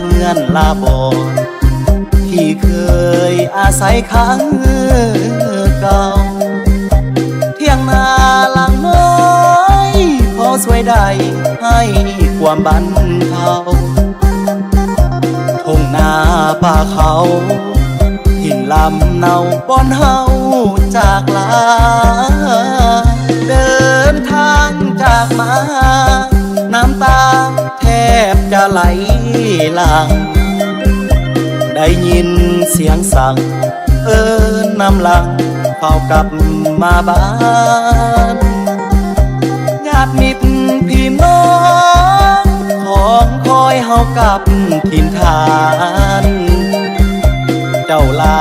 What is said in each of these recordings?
เงื่อนลาบอนที่เคยอาศัยค้างเก่าเที่ยงนาหลังน้อยพอสวยได้ให้ความบันเทาทุ่งนาป่าเขาถิ่นลำเนาบอนเฮาจากลาเดินทางจากมาน้ำตาแทบจะไหลหลังได้ยินเสียงสั่งน้ำหลังเฝ้ากลับมาบ้านญาติมิตรพี่น้องของคอยเฮากลับถิ่นฐานเจ้าลา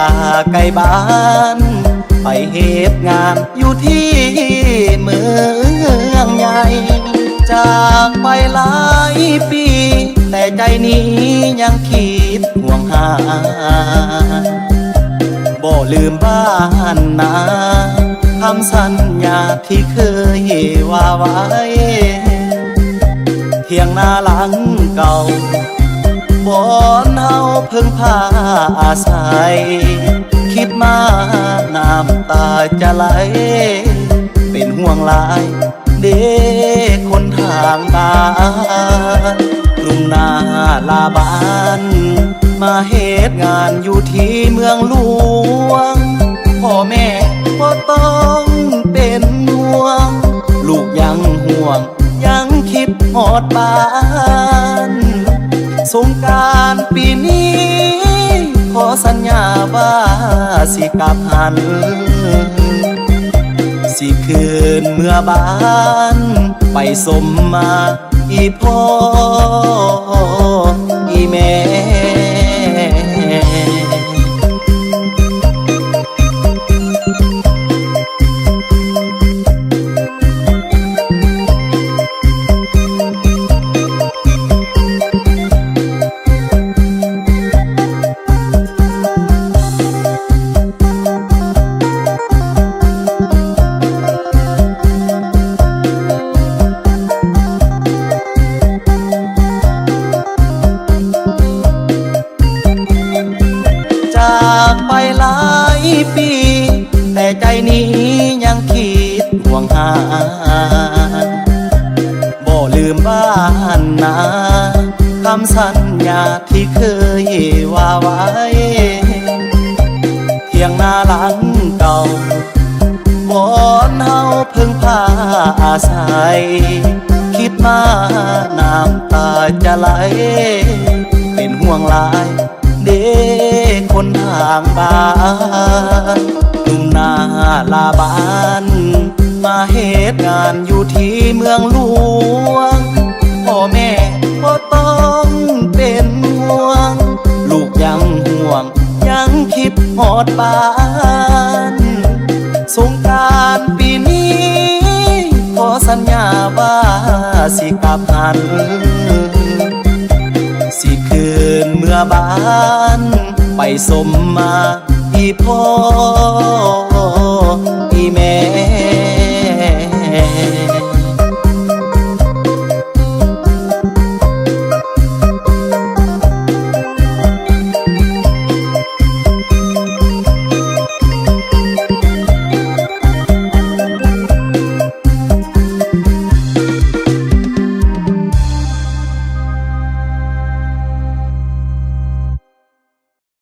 ไกลบ้านไปเหตุงานอยู่ที่เมืองใหญ่จากไปหลายปีแต่ใจนี้ยังคิดห่วงหาบ่ลืมบ้านนาคำสัญญาที่เคยว่าไว้เที่ยงนาหลังเก่าบ่อนเฮาเพิ่งพาอาศัยคิดมาน้ำตาจะไหลเป็นห่วงหลายเด็กคนทางบ้านกรุงนาลาบานมาเหตุงานอยู่ที่เมืองหลวงพ่อแม่ก็ต้องเป็นห่วงลูกยังห่วงยังคิดหอดบ้านสงกรานต์ปีนี้ขอสัญญาว่าสิกลับหันสิคืนเมื่อบ้านไปสมมาอีพ่ออีแม่จากไปหลายปีแต่ใจนี้ยังคิดห่วงหาบ่ลืมบ้านนาคำสัญญาที่เคยว่าไว้เที่ยงนาหลังเก่าวอนเฮาเพิ่งพาอาศัยคิดมาน้ำตาจะไหลเป็นห่วงหลายเด็กคนทางบ้านหนุ่มนาลาบานมาเหตุงานอยู่ที่เมืองหลวงพ่อแม่ก็ต้องเป็นห่วงลูกยังห่วงยังคิดหอดบ้านสงกรานต์ปีนี้ขอสัญญาว่าสิกลับหันสิคืนเมื่อบ้านไปสมมาอีพ่ออีแม่